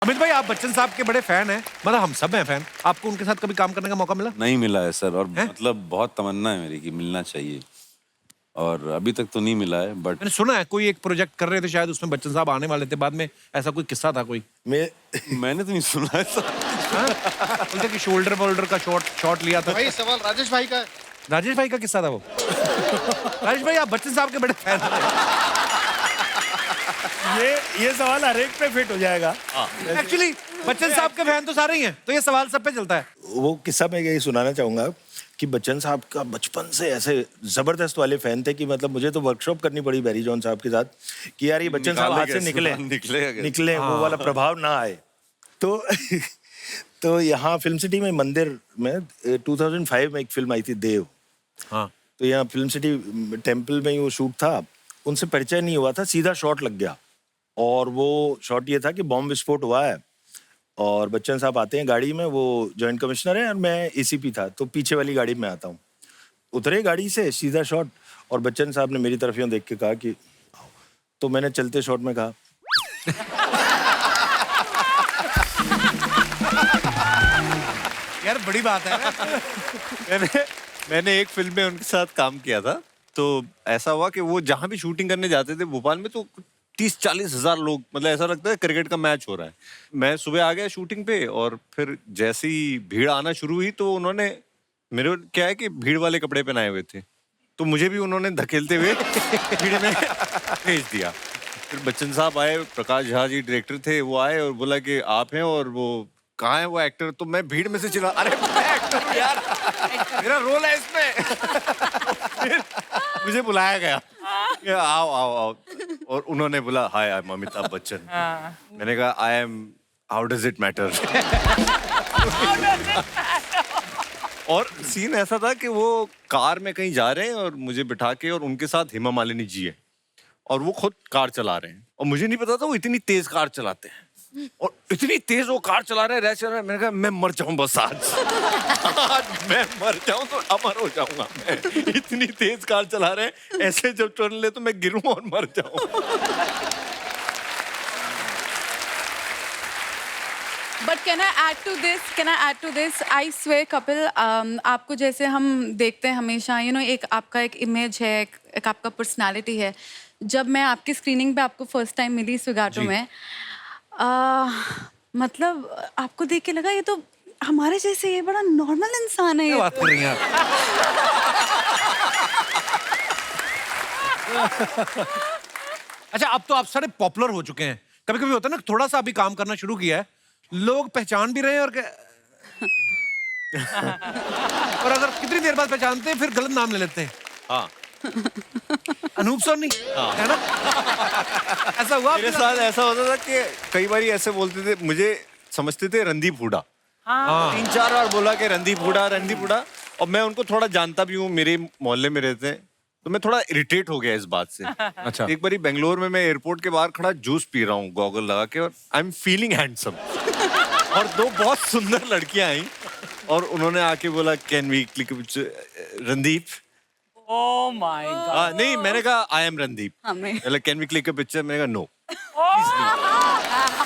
अमित भाई, आप बच्चन साहब के बड़े फैन हैं, मतलब हम सब हैं फैन। आपको उनके साथ कभी काम करने का मौका मिला? नहीं मिला है सर, और है? मतलब बहुत तमन्ना है मेरी कि मिलना चाहिए, और अभी तक तो नहीं मिला है। बट मैंने सुना है कोई एक प्रोजेक्ट कर रहे थे शायद, उसमें बच्चन साहब आने वाले थे बाद में, ऐसा कोई किस्सा था कोई? मैंने तो नहीं सुना है सर। बोलते कि शोल्डर वोल्डर का शॉट लिया था। भाई सवाल राजेश भाई का है। राजेश भाई का किस्सा था वो। राजेश भाई, आप बच्चन साहब के बड़े फैन हैं। ये सवाल हर एक पे फिट हो जाएगा। एक्चुअली बच्चन साहब के फैन तो सारे ही हैं, तो ये सवाल सब पे चलता है। वो किस्सा मैं यही सुनाना चाहूंगा कि बच्चन साहब का बचपन से ऐसे जबरदस्त वाले फैन थे कि मतलब मुझे तो वर्कशॉप करनी पड़ी बैरी जॉन साहब के साथ कि यार ये बच्चन साहब हाथ से निकले वो वाला प्रभाव ना आए। तो यहाँ फिल्म सिटी में मंदिर में 2005 में एक फिल्म आई थी देव। हाँ। तो यहाँ फिल्म सिटी टेम्पल में ही वो शूट था, उनसे परिचय नहीं हुआ था, सीधा शॉट लग गया। और वो शॉट ये था कि बॉम्ब विस्फोट हुआ है और बच्चन साहब आते हैं गाड़ी में, वो जॉइंट कमिश्नर है और मैं एसीपी था, तो पीछे वाली गाड़ी में आता हूँ। उतरे गाड़ी से, सीधा शॉट, और बच्चन साहब ने मेरी तरफ यूँ देख के कहा कि, तो मैंने चलते शॉट में कहा यार बड़ी बात है। मैंने एक फिल्म में उनके साथ काम किया था, तो ऐसा हुआ कि वो जहाँ भी शूटिंग करने जाते थे भोपाल में, तो 30-40 हजार लोग, मतलब ऐसा लगता है क्रिकेट का मैच हो रहा है। मैं सुबह आ गया शूटिंग पे, और फिर जैसे ही भीड़ आना शुरू हुई तो उन्होंने मेरे, क्या है कि भीड़ वाले कपड़े पहनाए हुए थे, तो मुझे भी उन्होंने धकेलते हुए भीड़ में भेज दिया। फिर बच्चन साहब आए, प्रकाश झा जी डायरेक्टर थे, वो आए और बोला कि आप हैं, और वो कहाँ है वो एक्टर? तो मैं भीड़ में से चिल्ला, अरे मैं एक्टर हूँ यार, मेरा रोल है इसमें। फिर मुझे बुलाया गया, आओ आओ आओ, और उन्होंने बोला हाय, आई एम अमिताभ बच्चन। मैंने कहा I am, how does it matter? और सीन ऐसा था कि वो कार में कहीं जा रहे हैं और मुझे बिठा के, और उनके साथ हेमा मालिनी जी है, और वो खुद कार चला रहे हैं, और मुझे नहीं पता था वो इतनी तेज कार चलाते हैं, और इतनी तेज वो कार चला रहे हैं, रैश चला रहे हैं। मैंने कहा मैं मर जाऊं बस आज मैं मर जाऊं तो अमर हो जाऊंगा मैं, इतनी तेज कार चला रहे हैं, ऐसे जब टर्न ले तो मैं गिरूं और मर जाऊं। But can I add to this? I swear, Kapil, आपको जैसे हम देखते हैं हमेशा, एक आपका एक इमेज है, एक आपका पर्सनालिटी है। जब मैं आपकी स्क्रीनिंग पे आपको फर्स्ट टाइम मिली स्विगाटो में, मतलब आपको देख के लगा ये तो हमारे जैसे, ये बड़ा नॉर्मल इंसान है। क्या बात कर रही हैं आप? अच्छा, अब तो आप सारे पॉपुलर हो चुके हैं। कभी कभी होता है ना, थोड़ा सा अभी काम करना शुरू किया है, लोग पहचान भी रहे हैं, और अगर कितनी देर बाद पहचानते हैं फिर गलत नाम ले लेते हैं। हाँ, अनूप सोनी है ना? ऐसा हुआ मेरे साथ ऐसा होता था कि कई बार ऐसे बोलते थे, मुझे समझते थे रणदीप हुडा। 3-4 बार बोला कि रणदीप हुडा, और मैं उनको थोड़ा जानता भी हूँ, मेरे मोहल्ले में रहते हैं, तो मैं थोड़ा इरिटेट हो गया इस बात से। अच्छा। एक बार बेंगलोर में मैं एयरपोर्ट के बाहर खड़ा जूस पी रहा हूँ गॉगल लगा के, और आई एम फीलिंग हैंडसम, और 2 बहुत सुंदर लड़कियां आई, और उन्होंने आके बोला can we click Randeep? Oh my God. नहीं, मैंने कहा आई एम रणदीप। हमें can we click a picture? मैंने कहा नो।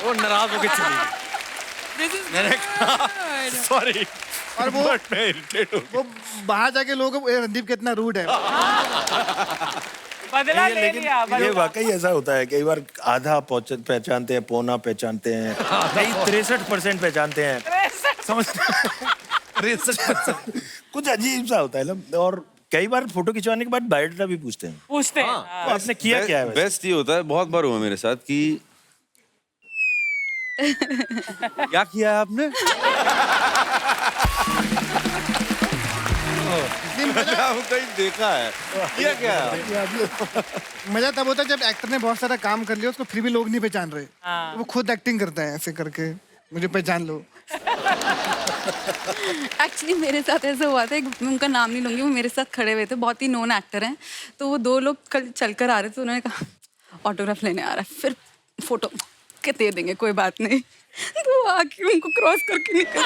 वो नाराज होकर चली गई। मैंने कहा सॉरी, और वो मैं इरिटेट हो गया। वो बाहर जाके लोग रणदीप कितना रूड है। बदला ले लेकिन लिया, ये बदला। वाकई ऐसा होता है, कई बार आधा पहचानते हैं, पौना पहचानते हैं, कई 63% पहचानते हैं, समझते 63%। कुछ अजीब सा होता है ना। और कई बार फोटो खिंचवाने के बाद बायोडाटा भी पूछते हैं, पूछते हैं। तो आपने किया क्या है वैसे? बेस्ट ये होता है, बहुत बार हुआ मेरे साथ कि क्या किया है आपने? कहीं देखा है, किया क्या? मजा तब होता है जब एक्टर ने बहुत सारा काम कर लिया, उसको फिर भी लोग नहीं पहचान रहे, तो वो खुद एक्टिंग करता है ऐसे करके, मुझे पहचान लो। एक्चुअली मेरे साथ ऐसा हुआ था, मैं उनका नाम नहीं लूंगी, वो मेरे साथ खड़े हुए थे, बहुत ही नोन एक्टर हैं, तो वो 2 लोग कल चलकर आ रहे थे, उन्होंने कहा ऑटोग्राफ लेने आ रहा है, फिर फोटो के दे देंगे, कोई बात नहीं, तो वो आके उनको क्रॉस करके निकल।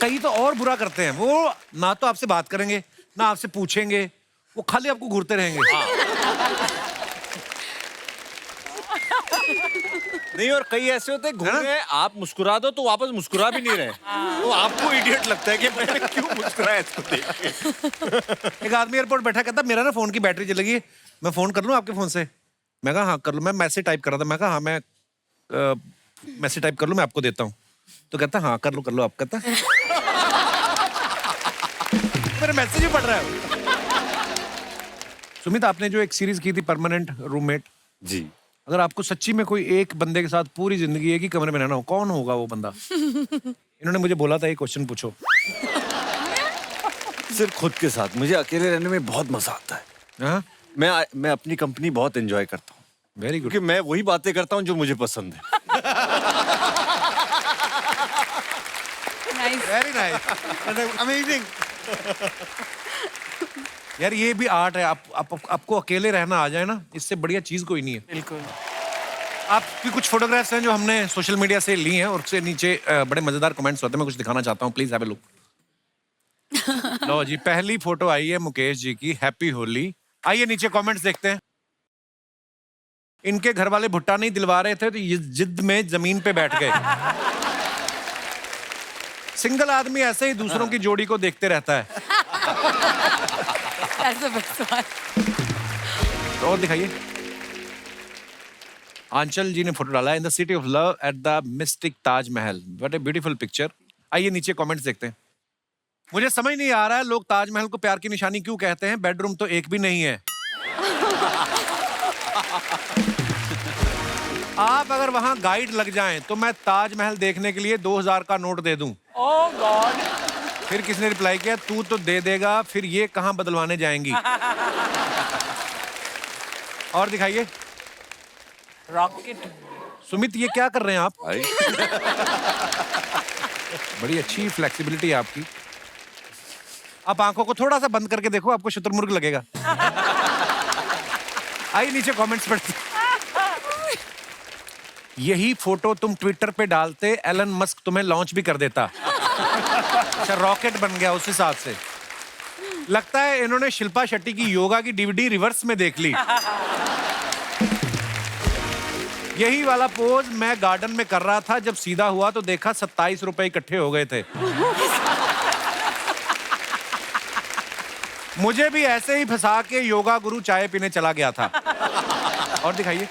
कई तो और बुरा करते हैं, वो ना तो आपसे बात करेंगे, ना आपसे पूछेंगे, वो खाली आपको घूरते रहेंगे। नहीं, और कई ऐसे होते हैं घूम रहे हैं, आप मुस्कुरा दो तो वापस मुस्कुरा भी नहीं रहे, तो आपको इडियट लगता है कि मैंने क्यों मुस्कुराया इसको देख के। एक आदमी एयरपोर्ट बैठा कहता मेरा ना फोन की बैटरी चली गई, मैं फोन कर लूं आपके फोन से? मैं कहा हाँ कर लो। मैं मैसेज टाइप कर रहा था, मैं कहा हाँ मैं मैसेज टाइप कर लूं, मैं आपको देता हूँ। तो कहता हाँ कर लो आप। कहता मेरा मैसेज ही पढ़ रहा है। सुमित, आपने जो एक सीरीज की थी परमानेंट रूममेट, जी, अगर आपको सच्ची में कोई एक बंदे के साथ पूरी जिंदगी एक ही कमरे में रहना हो, कौन होगा वो बंदा? इन्होंने मुझे बोला था ये क्वेश्चन पूछो। सिर्फ खुद के साथ। मुझे अकेले रहने में बहुत मजा आता है। हाँ, मैं अपनी कंपनी बहुत एंजॉय करता हूँ, वेरी गुड। क्योंकि मैं वही बातें करता हूँ जो मुझे पसंद है। नाइस। Very nice, amazing. यार ये भी आर्ट है। आपको अकेले रहना आ जाए ना, इससे बढ़िया चीज कोई नहीं है। बिल्कुल। आपकी कुछ फोटोग्राफ्स हैं जो हमने सोशल मीडिया से ली हैं, और उससे नीचे बड़े मजेदार कमेंट्स होते हैं, मैं कुछ दिखाना चाहता हूँ, प्लीज हैव अ लुक। लो जी, पहली फोटो आई है मुकेश जी की, हैप्पी होली। आइए नीचे कमेंट्स देखते हैं। इनके घर वाले भुट्टा नहीं दिलवा रहे थे तो ये जिद में जमीन पे बैठ गए। सिंगल आदमी ऐसे ही दूसरों की जोड़ी को देखते रहता है। That's the best one. तो और दिखाइए। आंचल जी ने फोटो डाला है, in the city of love at the mystic Taj Mahal. What a beautiful picture. आइए नीचे कमेंट्स देखते हैं। मुझे समझ नहीं आ रहा है लोग ताजमहल को प्यार की निशानी क्यों कहते हैं, बेडरूम तो एक भी नहीं है। आप अगर वहां गाइड लग जाएं तो मैं ताजमहल देखने के लिए 2000 का नोट दे दूं। Oh God. फिर किसने रिप्लाई किया, तू तो दे देगा, फिर ये कहां बदलवाने जाएंगी। और दिखाइए। Rocket. सुमित, ये क्या कर रहे हैं आप? भाई बड़ी अच्छी फ्लेक्सिबिलिटी है आपकी। आप आंखों को थोड़ा सा बंद करके देखो, आपको शुतुरमुर्ग लगेगा। आइए नीचे कमेंट्स पढ़ते। यही फोटो तुम ट्विटर पे डालते, एलन मस्क तुम्हें लॉन्च भी कर देता। अच्छा, रॉकेट बन गया उस हिसाब से। लगता है इन्होंने शिल्पा शेट्टी की योगा की डीवीडी रिवर्स में देख ली। यही वाला पोज मैं गार्डन में कर रहा था, जब सीधा हुआ तो देखा 27 रुपए इकट्ठे हो गए थे। मुझे भी ऐसे ही फंसा के योगा गुरु चाय पीने चला गया था। और दिखाइए।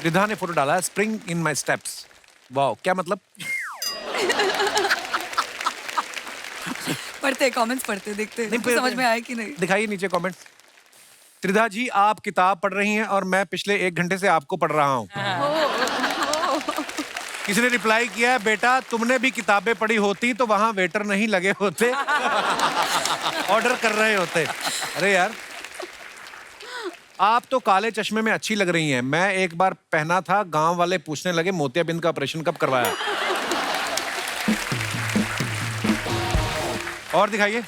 रिधा ने फोटो डाला है, spring in my steps. Wow, क्या मतलब? पढ़ते कमेंट्स पढ़ते देखते नहीं, नहीं, समझ में आए कि नहीं। दिखाइए नीचे कमेंट्स। त्रिधा जी, आप किताब पढ़ रही हैं और मैं पिछले 1 घंटे से आपको पढ़ रहा हूँ। किसी ने रिप्लाई किया है, बेटा तुमने भी किताबें पढ़ी होती तो वहां वेटर नहीं लगे होते, ऑर्डर कर रहे होते। अरे यार, आप तो काले चश्मे में अच्छी लग रही हैं। मैं एक बार पहना था, गांव वाले पूछने लगे मोतियाबिंद का ऑपरेशन कब करवाया। और दिखाइए।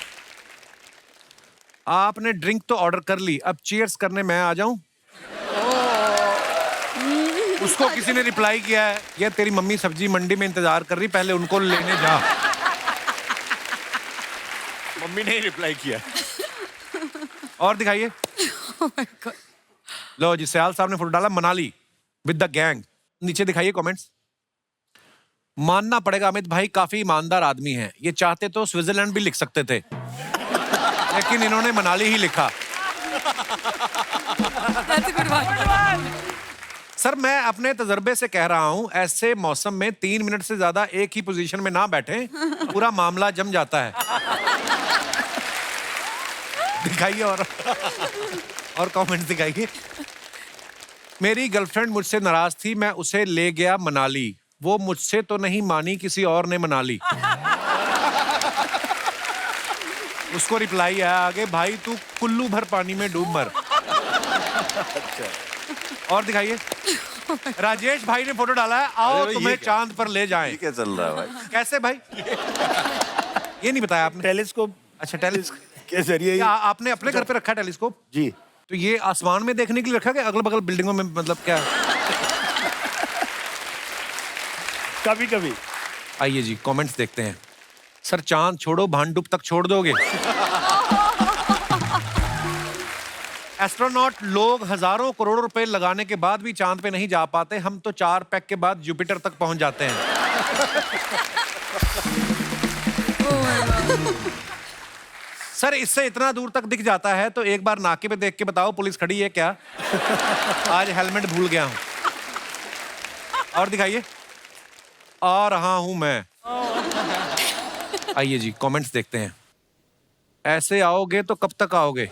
आपने ड्रिंक तो ऑर्डर कर ली, अब चीयर्स करने मैं आ जाऊं? उसको किसी ने रिप्लाई किया है, ये तेरी मम्मी सब्जी मंडी में इंतजार कर रही, पहले उनको लेने जा। मम्मी ने ही रिप्लाई किया। और दिखाइए। लो जी, सयाल साहब ने फोटो डाला, मनाली विद द गैंग। नीचे दिखाइए कमेंट्स। मानना पड़ेगा अमित भाई काफी ईमानदार आदमी हैं। ये चाहते तो स्विट्जरलैंड भी लिख सकते थे, लेकिन इन्होंने मनाली ही लिखा। That's a good one. Sir, मैं अपने तजर्बे से कह रहा हूं, ऐसे मौसम में 3 मिनट से ज्यादा एक ही पोजीशन में ना बैठें, पूरा मामला जम जाता है। दिखाइए और कमेंट दिखाइए। मेरी गर्लफ्रेंड मुझसे नाराज थी, मैं उसे ले गया मनाली, वो मुझसे तो नहीं मानी, किसी और ने मना ली। उसको रिप्लाई है आगे, भाई तू कुल्लू भर पानी में डूब मर। और दिखाइए। राजेश भाई ने फोटो डाला है, आओ अरे भाई, तुम्हें ये क्या? चांद पर ले जाएं। ये क्या चल रहा है भाई? कैसे भाई? ये नहीं बताया आपने। टेलीस्कोप अच्छा, टेलीस्कोप के जरिए क्या आपने अपने घर पे रखा टेलीस्कोप? जी। तो ये आसमान में देखने के लिए रखा, कि अगल बगल बिल्डिंगों में, मतलब क्या? कभी कभी। आइए जी, कमेंट्स देखते हैं। सर, चांद छोड़ो, भांडुप तक छोड़ दोगे? एस्ट्रोनॉट लोग हजारों करोड़ों रुपए लगाने के बाद भी चांद पे नहीं जा पाते, हम तो 4 पैक के बाद जुपिटर तक पहुंच जाते हैं। सर इससे इतना दूर तक दिख जाता है तो एक बार नाके पे देख के बताओ पुलिस खड़ी है क्या? आज हेलमेट भूल गया हूं। और दिखाइए, आ रहा हूं मैं। आइए जी कमेंट्स देखते हैं। ऐसे आओगे तो कब तक आओगे?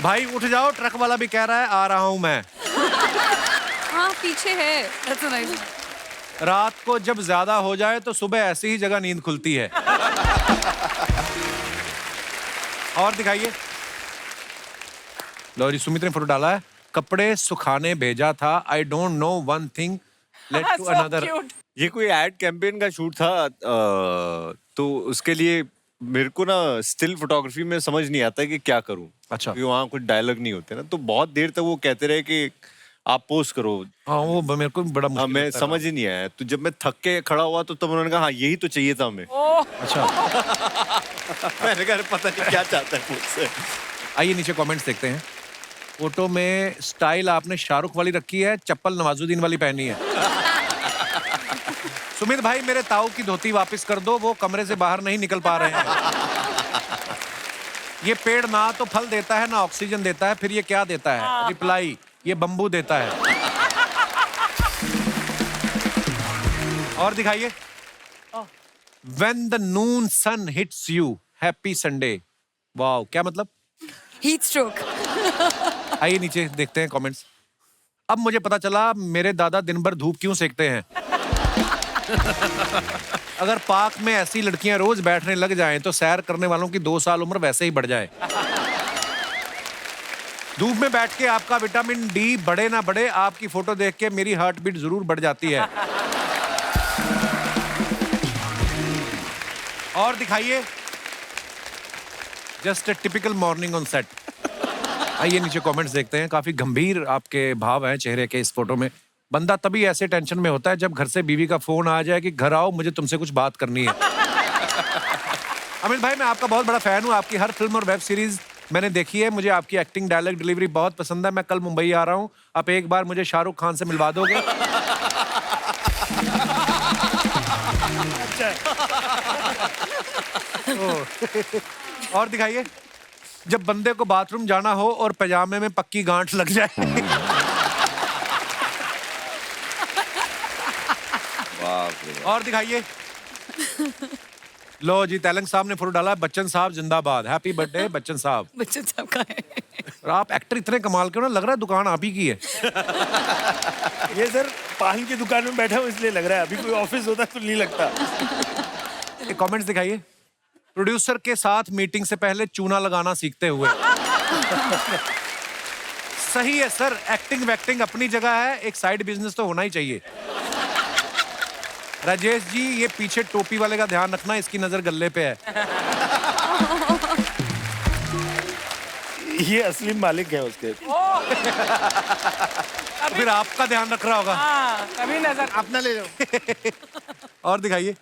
भाई उठ जाओ, ट्रक वाला भी कह रहा है आ रहा हूं मैं। हाँ पीछे है। That's so nice. रात को जब ज्यादा हो जाए तो सुबह ऐसी ही जगह नींद खुलती है। और दिखाइए। लो जी, सुमित ने फोटो डाला है, कपड़े सुखाने भेजा था, I don't know one thing let to So another. cute. ये कोई एड कैंपेन का शूट था, तो उसके लिए मेरे को ना स्टिल फोटोग्राफी में समझ नहीं आता है कि क्या करूं। अच्छा। क्योंकि वहाँ कुछ डायलॉग नहीं होते ना, तो बहुत देर तक वो कहते रहे कि आप पोस्ट करो। हाँ वो मेरे को भी बड़ा हाँ, मुश्किल मैं लगता समझ ही नहीं आया। तो जब मैं थक के खड़ा हुआ तो तब उन्होंने कहा हाँ यही तो चाहिए था हमें। है। अच्छा मैंने कहा पता नहीं क्या चाहता है मुझसे। आइए नीचे कमेंट्स देखते हैं। फोटो में स्टाइल आपने शाहरुख वाली रखी है, चप्पल नवाजुद्दीन वाली पहनी है। सुमित भाई मेरे ताऊ की धोती वापस कर दो, वो कमरे से बाहर नहीं निकल पा रहे हैं। ये पेड़ ना तो फल देता है ना ऑक्सीजन देता है, फिर ये क्या देता है? रिप्लाई, ये बंबू देता है। और दिखाइए। When the noon sun hits you, happy Sunday। Wow, क्या मतलब? Heat stroke. आइए नीचे देखते हैं कमेंट्स। अब मुझे पता चला मेरे दादा दिन भर धूप क्यों सेकते हैं। अगर पार्क में ऐसी लड़कियां रोज बैठने लग जाएं तो सैर करने वालों की 2 साल उम्र वैसे ही बढ़ जाए। धूप में बैठ के आपका विटामिन डी बढ़े ना बढ़े, आपकी फोटो देख के मेरी हार्ट बीट जरूर बढ़ जाती है। और दिखाइए। Just a typical morning on set. आइए नीचे कमेंट्स देखते हैं। काफी गंभीर आपके भाव हैं चेहरे के इस फोटो में। बंदा तभी ऐसे टेंशन में होता है जब घर से बीवी का फोन आ जाए कि घर आओ मुझे तुमसे कुछ बात करनी है। अमित भाई मैं आपका बहुत बड़ा फैन हूँ, आपकी हर फिल्म और वेब सीरीज मैंने देखी है, मुझे आपकी एक्टिंग डायलॉग डिलीवरी बहुत पसंद है। मैं कल मुंबई आ रहा हूँ, आप एक बार मुझे शाहरुख खान से मिलवा दोगे? और दिखाइए। जब बंदे को बाथरूम जाना हो और पैजामे में पक्की गांठ लग जाए। बाप रे बाप। और दिखाइए। लो जी, तेलंग साहब ने फोटो डाला, बच्चन साहब जिंदाबाद, हैप्पी बर्थडे बच्चन साहब। बच्चन साहब का है। और आप एक्टर इतने कमाल के हो ना, लग रहा है दुकान आप ही की है। ये सर पान की दुकान में बैठा हूँ इसलिए लग रहा है, अभी कोई ऑफिस होता तो नहीं लगता। कमेंट्स दिखाइए। प्रोड्यूसर के साथ मीटिंग से पहले चूना लगाना सीखते हुए। सही है सर, एक्टिंग वैक्टिंग अपनी जगह है, एक साइड बिजनेस तो होना ही चाहिए। राजेश जी ये पीछे टोपी वाले का ध्यान रखना, इसकी नजर गल्ले पे है। ये असली मालिक है उसके। फिर आपका ध्यान रख रहा होगा। हाँ, कभी नजर अपना ले जाओ। और दिखाइए।